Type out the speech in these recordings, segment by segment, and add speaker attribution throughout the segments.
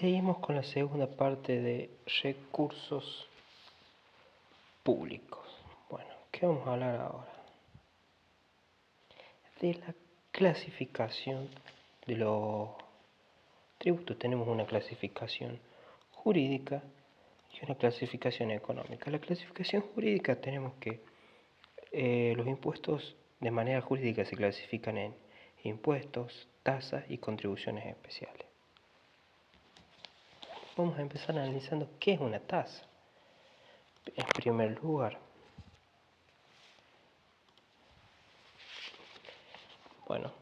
Speaker 1: Seguimos con la segunda parte de recursos públicos. Bueno, ¿qué vamos a hablar ahora? De la clasificación de los tributos. Tenemos una clasificación jurídica y una clasificación económica. La clasificación jurídica tenemos que los impuestos de manera jurídica se clasifican en impuestos, tasas y contribuciones especiales. Vamos a empezar analizando qué es una tasa. En primer lugar, bueno,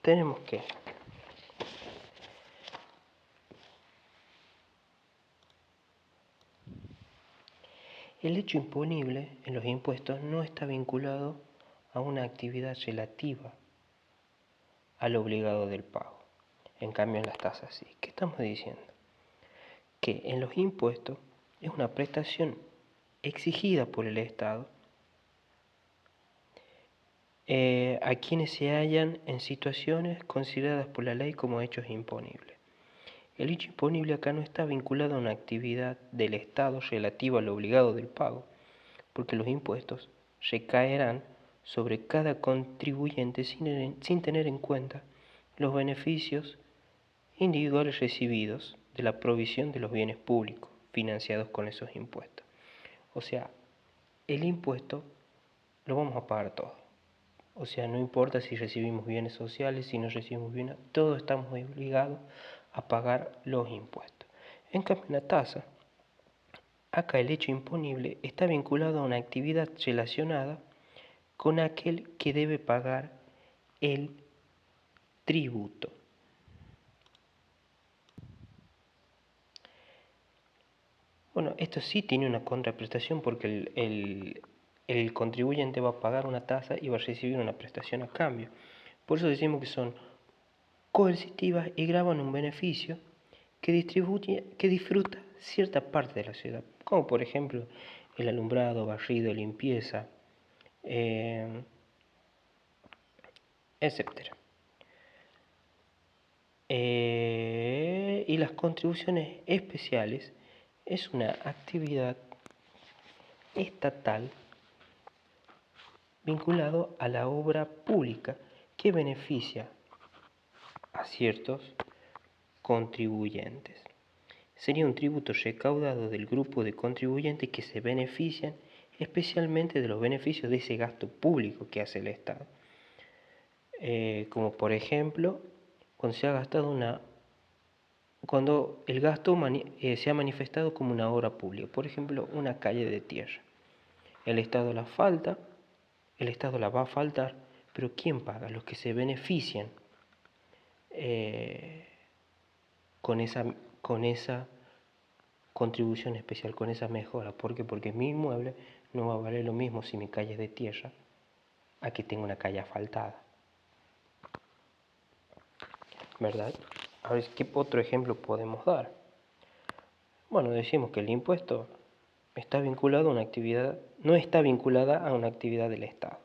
Speaker 1: tenemos que el hecho imponible en los impuestos no está vinculado a una actividad relativa al obligado del pago. En cambio, en las tasas sí. ¿Qué estamos diciendo? Que en los impuestos es una prestación exigida por el Estado a quienes se hallan en situaciones consideradas por la ley como hechos imponibles. El hecho imponible acá no está vinculado a una actividad del Estado relativa al obligado del pago, porque los impuestos recaerán sobre cada contribuyente sin tener en cuenta los beneficios individuales recibidos de la provisión de los bienes públicos financiados con esos impuestos. O sea, el impuesto lo vamos a pagar todo. O sea, no importa si recibimos bienes sociales, si no recibimos bienes, todos estamos obligados a pagar los impuestos. En cambio, en la tasa, acá el hecho imponible está vinculado a una actividad relacionada con aquel que debe pagar el tributo. Bueno, esto sí tiene una contraprestación porque el contribuyente va a pagar una tasa y va a recibir una prestación a cambio. Por eso decimos que son coercitivas y graban un beneficio que disfruta cierta parte de la ciudad, como por ejemplo el alumbrado, barrido, limpieza, etc. Y las contribuciones especiales es una actividad estatal vinculado a la obra pública que beneficia a ciertos contribuyentes. Sería un tributo recaudado del grupo de contribuyentes que se benefician especialmente de los beneficios de ese gasto público que hace el Estado. Como por ejemplo, cuando el gasto se ha manifestado como una obra pública, por ejemplo, una calle de tierra. El Estado la va a faltar, pero ¿quién paga? Los que se benefician con esa contribución especial, con esa mejora. ¿Por qué? Porque mi inmueble no va a valer lo mismo si mi calle es de tierra a que tenga una calle asfaltada, ¿verdad? A ver, ¿qué otro ejemplo podemos dar? Bueno, decimos que el impuesto está vinculado a una actividad, no está vinculada a una actividad del Estado.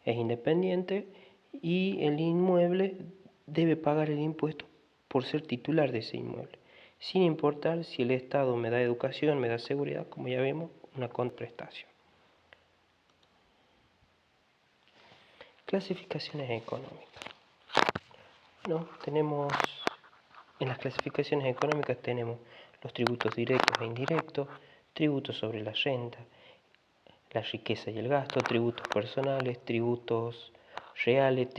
Speaker 1: Es independiente y el inmueble debe pagar el impuesto por ser titular de ese inmueble, sin importar si el Estado me da educación, me da seguridad, como ya vemos, una contraprestación. Clasificaciones económicas. No, en las clasificaciones económicas tenemos los tributos directos e indirectos, tributos sobre la renta, la riqueza y el gasto, tributos personales, tributos reales,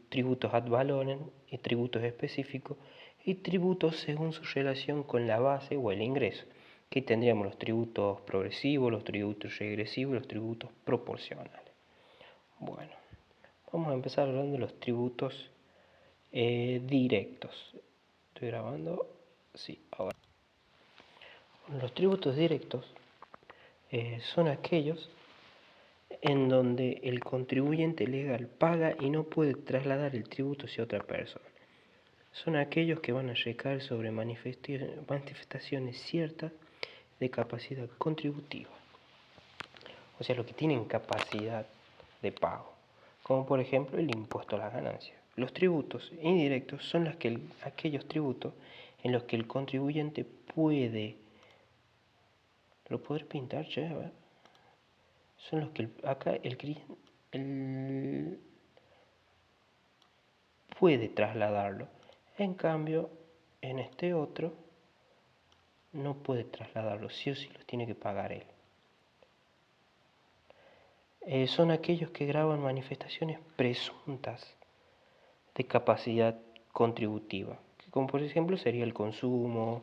Speaker 1: tributos ad valorem y tributos específicos, y tributos según su relación con la base o el ingreso. Aquí tendríamos los tributos progresivos, los tributos regresivos y los tributos proporcionales. Bueno, vamos a empezar hablando de los tributos directos. ¿Estoy grabando? Sí, ahora. Los tributos directos son aquellos en donde el contribuyente legal paga y no puede trasladar el tributo hacia otra persona. Son aquellos que van a recaer sobre manifestaciones ciertas de capacidad contributiva, o sea, los que tienen capacidad de pago, como por ejemplo el impuesto a las ganancias. Los tributos indirectos son aquellos tributos en los que el contribuyente puede, lo podré pintar, che, a ver, son los que acá el cliente puede trasladarlo. En cambio, en este otro no puede trasladarlo, sí o sí los tiene que pagar él. Son aquellos que graban manifestaciones presuntas de capacidad contributiva, que como por ejemplo sería el consumo,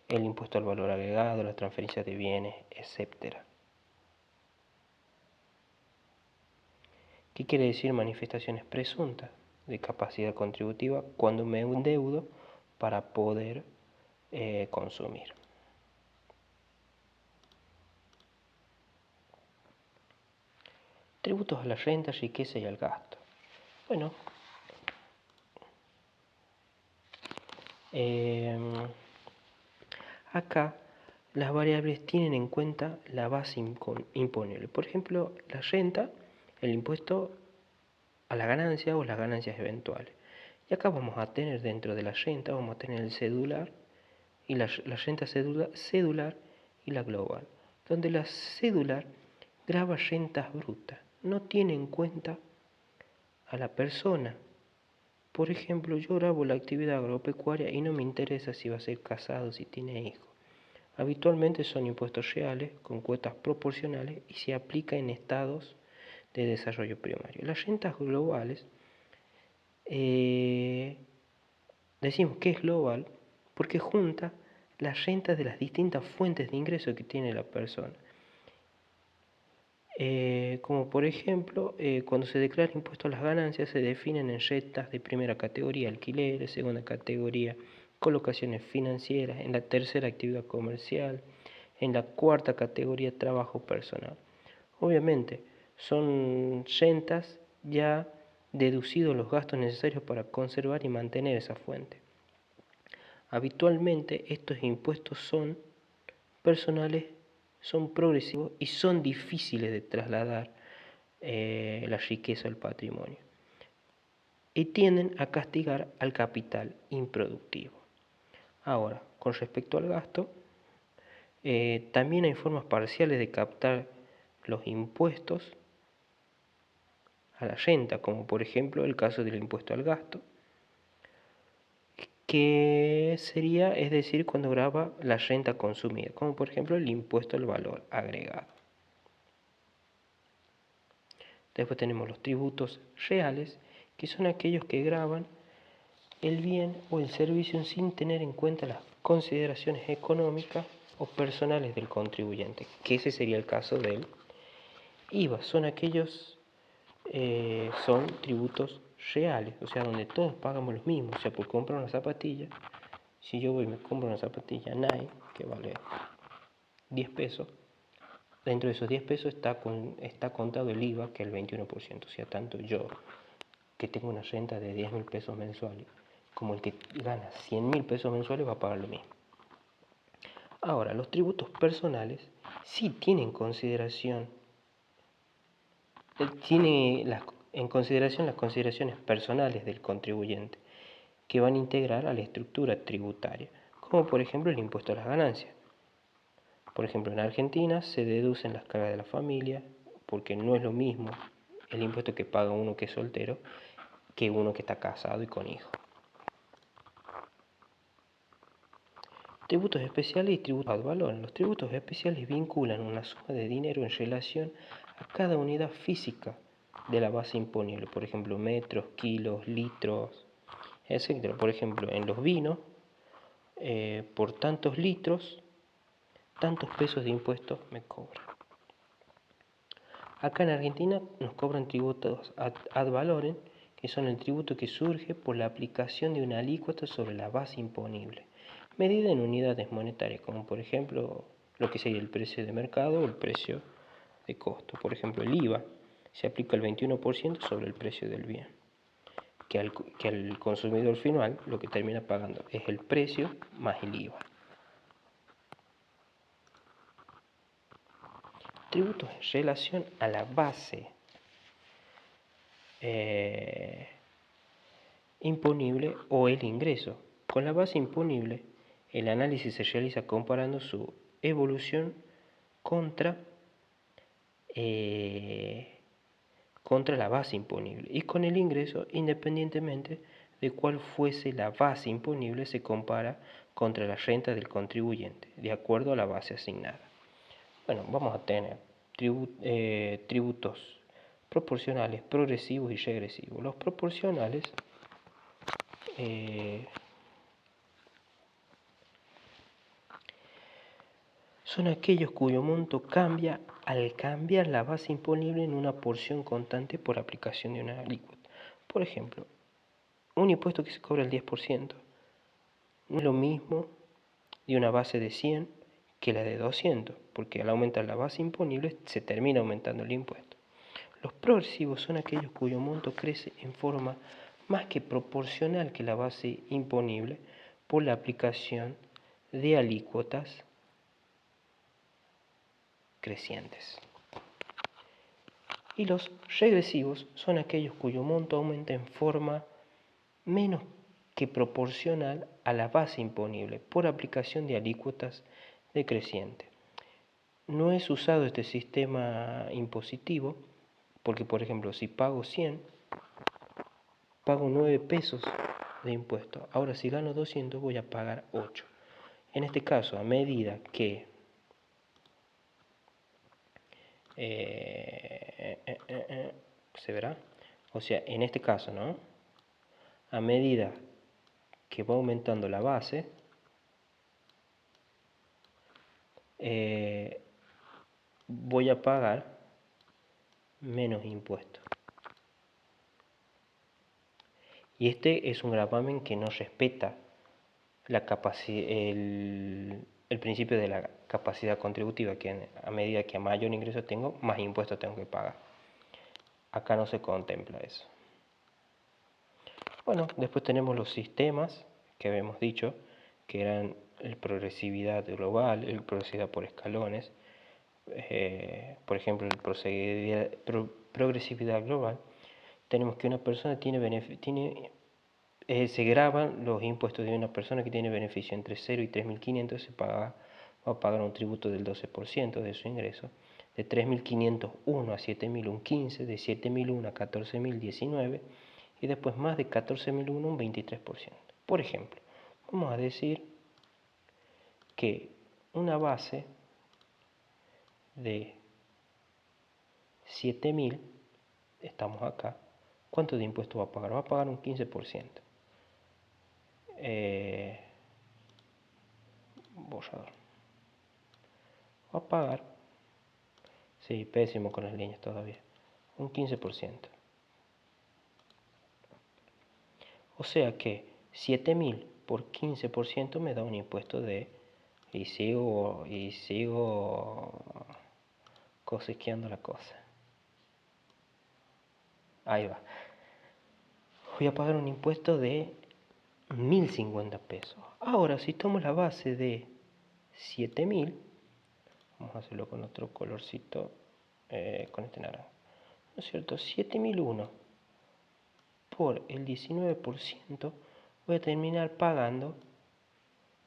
Speaker 1: el impuesto al valor agregado, la transferencia de bienes, etc. ¿Qué quiere decir manifestaciones presuntas de capacidad contributiva? Cuando me endeudo para poder consumir. Tributos a la renta, riqueza y al gasto. Bueno, acá las variables tienen en cuenta la base imponible. Por ejemplo, la renta, el impuesto a la ganancia o las ganancias eventuales. Y acá vamos a tener dentro de la renta, vamos a tener el cedular y la renta cedular y la global. Donde la cedular grava rentas brutas, no tiene en cuenta a la persona. Por ejemplo, yo grabo la actividad agropecuaria y no me interesa si va a ser casado, si tiene hijos. Habitualmente son impuestos reales con cuotas proporcionales y se aplica en estados de desarrollo primario. Las rentas globales, decimos que es global porque junta las rentas de las distintas fuentes de ingreso que tiene la persona. Como por ejemplo, cuando se declara impuesto a las ganancias se definen en rentas de primera categoría, alquileres, segunda categoría, colocaciones financieras, en la tercera actividad comercial, en la cuarta categoría trabajo personal. Obviamente son rentas ya deducidos los gastos necesarios para conservar y mantener esa fuente. Habitualmente estos impuestos son personales, son progresivos y son difíciles de trasladar la riqueza al patrimonio. Y tienden a castigar al capital improductivo. Ahora, con respecto al gasto, también hay formas parciales de captar los impuestos a la renta, como por ejemplo el caso del impuesto al gasto, que sería, es decir, cuando grava la renta consumida, como por ejemplo el impuesto al valor agregado. Después tenemos los tributos reales, que son aquellos que gravan el bien o el servicio sin tener en cuenta las consideraciones económicas o personales del contribuyente, que ese sería el caso del IVA. Son aquellos, son tributos reales, o sea, donde todos pagamos los mismos. O sea, por comprar una zapatilla, si yo voy y me compro una zapatilla Nike, que vale 10 pesos, dentro de esos 10 pesos está contado el IVA, que es el 21%. O sea, tanto yo, que tengo una renta de 10.000 pesos mensuales, como el que gana 100.000 pesos mensuales va a pagar lo mismo. Ahora, los tributos personales sí tienen en consideración las consideraciones personales del contribuyente, que van a integrar a la estructura tributaria, como por ejemplo el impuesto a las ganancias. Por ejemplo, en Argentina se deducen las cargas de la familia, porque no es lo mismo el impuesto que paga uno que es soltero que uno que está casado y con hijos. Tributos especiales y tributos ad valorem. Los tributos especiales vinculan una suma de dinero en relación a cada unidad física de la base imponible, por ejemplo, metros, kilos, litros, etc. Por ejemplo, en los vinos, por tantos litros, tantos pesos de impuestos me cobran. Acá en Argentina nos cobran tributos ad valorem, que son el tributo que surge por la aplicación de una alícuota sobre la base imponible, medida en unidades monetarias, como por ejemplo lo que sería el precio de mercado o el precio de costo. Por ejemplo, el IVA se aplica el 21% sobre el precio del bien, que al consumidor final lo que termina pagando es el precio más el IVA. Tributos en relación a la base imponible o el ingreso. Con la base imponible El análisis se realiza comparando su evolución contra la base imponible, y con el ingreso, independientemente de cuál fuese la base imponible, se compara contra la renta del contribuyente, de acuerdo a la base asignada. Bueno, vamos a tener tributos proporcionales, progresivos y regresivos. Los proporcionales son aquellos cuyo monto cambia al cambiar la base imponible en una porción constante por aplicación de una alícuota. Por ejemplo, un impuesto que se cobra el 10% no es lo mismo de una base de 100 que la de 200, porque al aumentar la base imponible se termina aumentando el impuesto. Los progresivos son aquellos cuyo monto crece en forma más que proporcional que la base imponible por la aplicación de alícuotas crecientes. Y los regresivos son aquellos cuyo monto aumenta en forma menos que proporcional a la base imponible por aplicación de alícuotas decrecientes. No es usado este sistema impositivo porque, por ejemplo, si pago 100, pago 9 pesos de impuesto. Ahora, si gano 200, voy a pagar 8. En este caso, a medida que se verá, o sea, en este caso, ¿no? A medida que va aumentando la base, voy a pagar menos impuestos. Y este es un gravamen que no respeta el principio de la capacidad contributiva, que a medida que mayor ingreso tengo, más impuestos tengo que pagar. Acá no se contempla eso. Bueno, después tenemos los sistemas que habíamos dicho, que eran la progresividad global, la progresividad por escalones. Por ejemplo, la progresividad global, tenemos que una persona se graban los impuestos de una persona que tiene beneficio entre 0 y 3.500, va a pagar un tributo del 12% de su ingreso, de 3.501 a 7.000 un 15%, de 7.001 a 14.000 19%, y después más de 14.001 un 23%. Por ejemplo, vamos a decir que una base de 7.000, estamos acá, ¿cuánto de impuesto va a pagar? Va a pagar un 15%. Borrador. Va a pagar, sí, pésimo con las líneas todavía, un 15%. O sea que 7.000 por 15% me da un impuesto de, y sigo cosequeando la cosa. Ahí va. Voy a pagar un impuesto de 1.050 pesos. Ahora, si tomo la base de 7.000, vamos a hacerlo con otro colorcito, con este naranja, ¿no es cierto? 7.001 por el 19%, voy a terminar pagando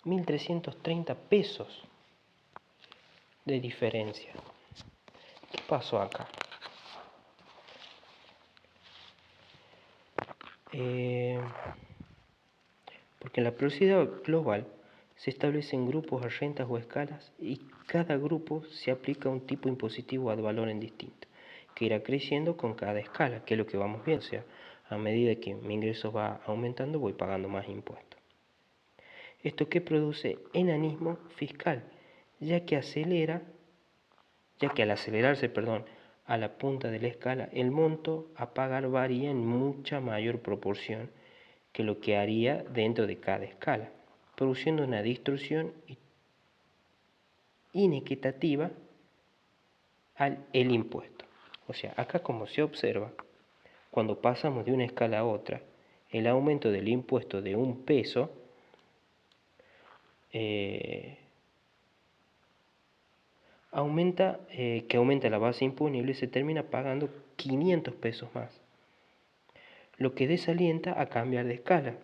Speaker 1: 1.330 pesos de diferencia. ¿Qué pasó acá? Porque en la progresividad global se establecen grupos a rentas o escalas, y cada grupo se aplica un tipo impositivo ad valorem distinto, que irá creciendo con cada escala, que es lo que vamos viendo. O sea, a medida que mi ingreso va aumentando, voy pagando más impuestos. Esto que produce enanismo fiscal, ya que al acelerarse, a la punta de la escala, el monto a pagar varía en mucha mayor proporción que lo que haría dentro de cada escala, produciendo una distorsión inequitativa al impuesto. O sea, acá, como se observa, cuando pasamos de una escala a otra, el aumento del impuesto de 1 peso aumenta la base imponible, se termina pagando 500 pesos más, lo que desalienta a cambiar de escala,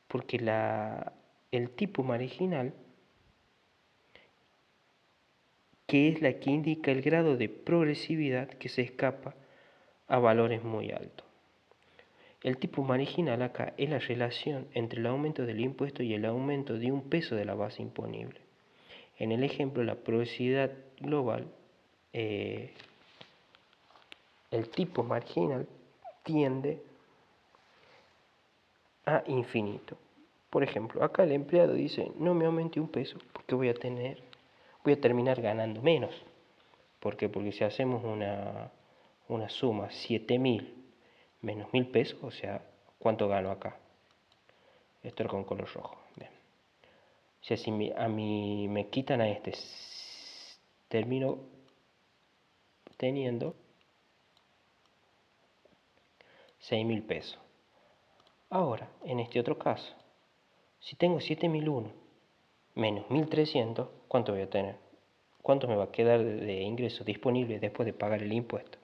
Speaker 1: porque la el tipo marginal, que es la que indica el grado de progresividad que se escapa a valores muy altos. El tipo marginal acá es la relación entre el aumento del impuesto y el aumento de un peso de la base imponible. En el ejemplo, la progresividad global, el tipo marginal tiende a infinito. Por ejemplo, acá el empleado dice, no me aumente un peso porque voy a terminar ganando menos. ¿Por qué? Porque si hacemos una suma, 7.000 menos 1.000 pesos, o sea, ¿cuánto gano acá? Esto es con color rojo. Bien. O sea, si a mí me quitan a este, termino teniendo 6.000 pesos. Ahora, en este otro caso, si tengo 7.001 menos 1.300, ¿cuánto voy a tener? ¿Cuánto me va a quedar de ingresos disponibles después de pagar el impuesto?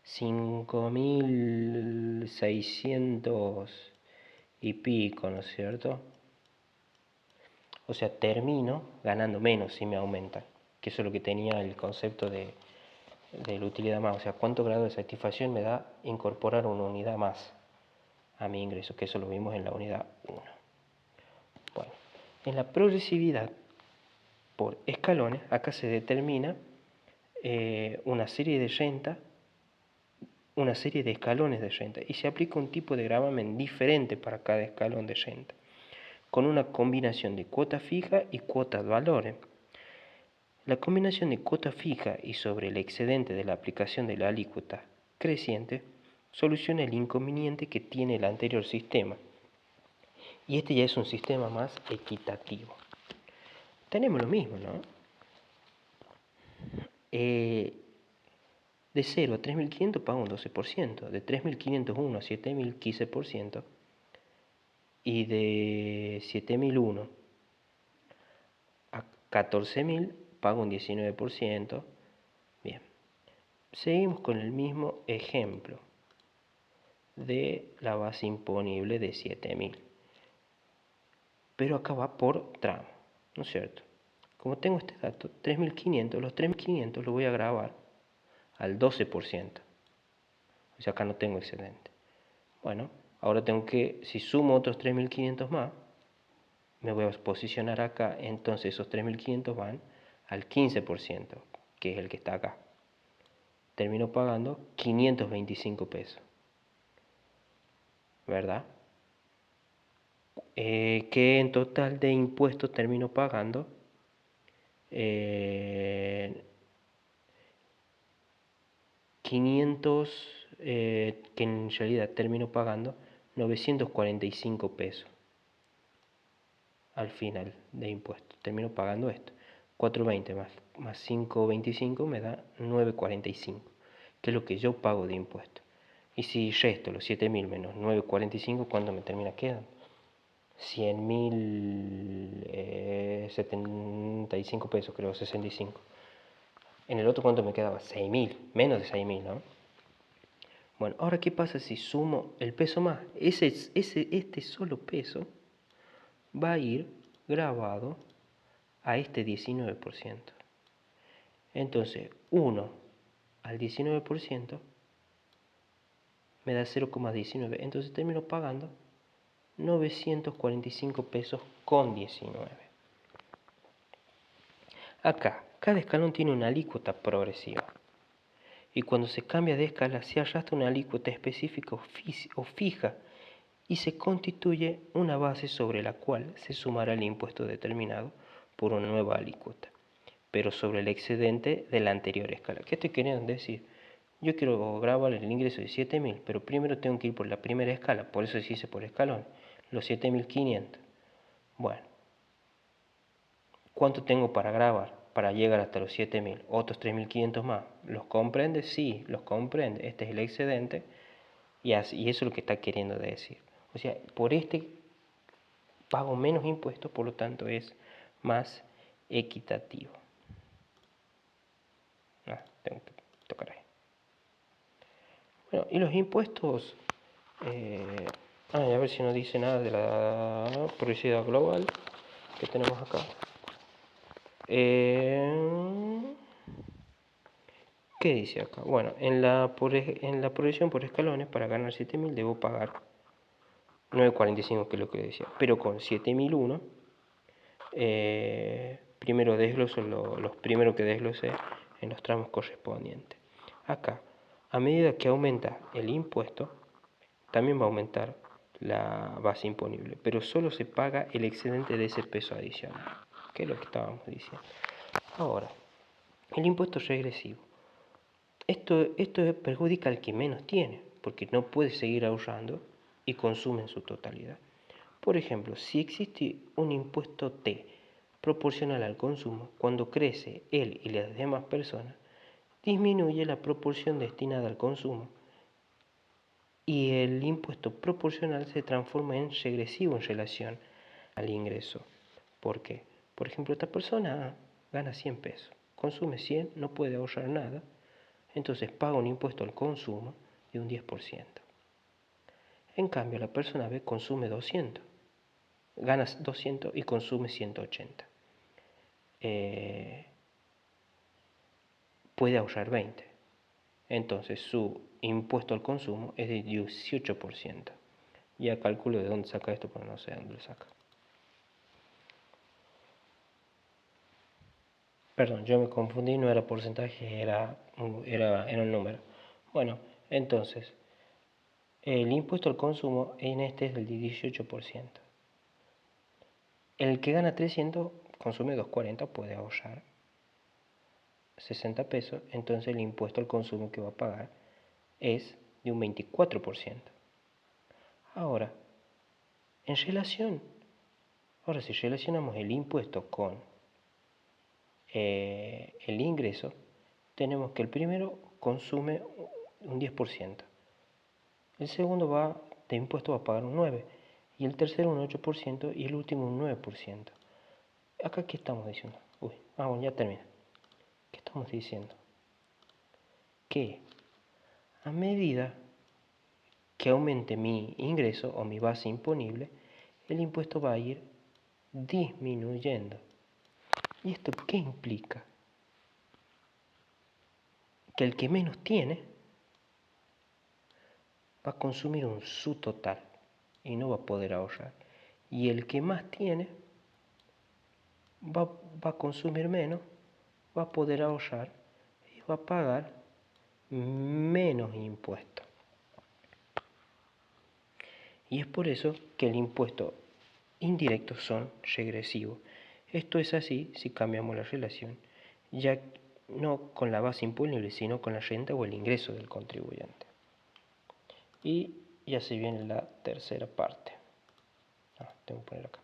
Speaker 1: 5.600 y pico, ¿no es cierto? O sea, termino ganando menos si me aumentan, que eso es lo que tenía el concepto de la utilidad más. O sea, ¿cuánto grado de satisfacción me da incorporar una unidad más a mi ingreso? Que eso lo vimos en la unidad 1. Bueno, en la progresividad por escalones, acá se determina una serie de renta, una serie de escalones de renta, y se aplica un tipo de gravamen diferente para cada escalón de renta, con una combinación de cuota fija y cuotas valores. La combinación de cuota fija y sobre el excedente de la aplicación de la alícuota creciente soluciona el inconveniente que tiene el anterior sistema, y este ya es un sistema más equitativo. Tenemos lo mismo, ¿no? De 0 a 3.500 pago un 12%, de 3.501 a 7.000 15%, y de 7.001 a 14.000 pago un 19%. Bien, seguimos con el mismo ejemplo de la base imponible de 7.000, pero acá va por tramo, ¿no es cierto? Como tengo este dato, 3.500, los 3.500 lo voy a grabar al 12%, o sea, acá no tengo excedente. Bueno, ahora tengo que, si sumo otros 3.500 más, me voy a posicionar acá, entonces esos 3.500 van al 15%, que es el que está acá. Termino pagando 525 pesos, ¿verdad? Que en total de impuestos termino pagando 500, que en realidad termino pagando 945 pesos al final de impuestos. Termino pagando esto. 420 más 525 me da 945, que es lo que yo pago de impuestos. Y si resto los 7.000 menos 945, ¿cuánto me termina quedando? 100.000, 75 pesos, creo, 65. En el otro, ¿cuánto me quedaba? 6.000, menos de 6.000, ¿no? Bueno, ahora, ¿qué pasa si sumo el peso más? Este solo peso va a ir grabado a este 19%. Entonces, 1 al 19% me da 0,19. Entonces termino pagando 945 pesos con 19. Acá, cada escalón tiene una alícuota progresiva. Y cuando se cambia de escala, se arrastra una alícuota específica o fija y se constituye una base sobre la cual se sumará el impuesto determinado por una nueva alícuota, pero sobre el excedente de la anterior escala. ¿Qué estoy queriendo decir? Yo quiero grabar el ingreso de 7.000, pero primero tengo que ir por la primera escala, por eso se hice por escalón, los 7.500. Bueno, ¿cuánto tengo para grabar para llegar hasta los 7.000? Otros 3.500 más. ¿Los comprende? Sí, los comprende. Este es el excedente y eso es lo que está queriendo decir. O sea, por este pago menos impuestos, por lo tanto es más equitativo. Tengo que tocar ahí. Bueno, y los impuestos, a ver si no dice nada de la progresividad global. que tenemos acá. ¿Qué dice acá? Bueno, en la progresión por escalones, para ganar 7.000 debo pagar 9.45, que es lo que decía. Pero con 7.001, primero desgloso los primeros que desglosé en los tramos correspondientes. Acá, a medida que aumenta el impuesto, también va a aumentar la base imponible, pero solo se paga el excedente de ese peso adicional, que es lo que estábamos diciendo. Ahora, el impuesto regresivo. Esto perjudica al que menos tiene, porque no puede seguir ahorrando y consume en su totalidad. Por ejemplo, si existe un impuesto T proporcional al consumo, cuando crece él y las demás personas, disminuye la proporción destinada al consumo y el impuesto proporcional se transforma en regresivo en relación al ingreso. ¿Por qué? Por ejemplo, esta persona gana 100 pesos, consume 100, no puede ahorrar nada, entonces paga un impuesto al consumo de un 10%. En cambio, la persona B consume 200, gana 200 y consume 180. Puede ahorrar 20. Entonces su impuesto al consumo es de 18%. Ya calculo de dónde saca esto, pero no sé dónde lo saca. Perdón, yo me confundí, no era porcentaje, era un número. Bueno, entonces, el impuesto al consumo en este es del 18%. El que gana 300 consume 240, puede ahorrar 60 pesos, entonces el impuesto al consumo que va a pagar es de un 24%. Ahora, si relacionamos el impuesto con el ingreso, tenemos que el primero consume un 10%, el segundo de impuesto va a pagar un 9%, y el tercero un 8% y el último un 9%. Acá, ¿qué estamos diciendo? Bueno, ya termina. ¿Qué estamos diciendo? Que a medida que aumente mi ingreso o mi base imponible, el impuesto va a ir disminuyendo. ¿Y esto qué implica? Que el que menos tiene va a consumir un subtotal y no va a poder ahorrar. Y el que más tiene va a consumir menos, va a poder ahorrar y va a pagar menos impuestos. Y es por eso que el impuesto indirectos son regresivos. Esto es así si cambiamos la relación, ya no con la base imponible, sino con la renta o el ingreso del contribuyente. Y ya se viene la tercera parte. Tengo que poner acá.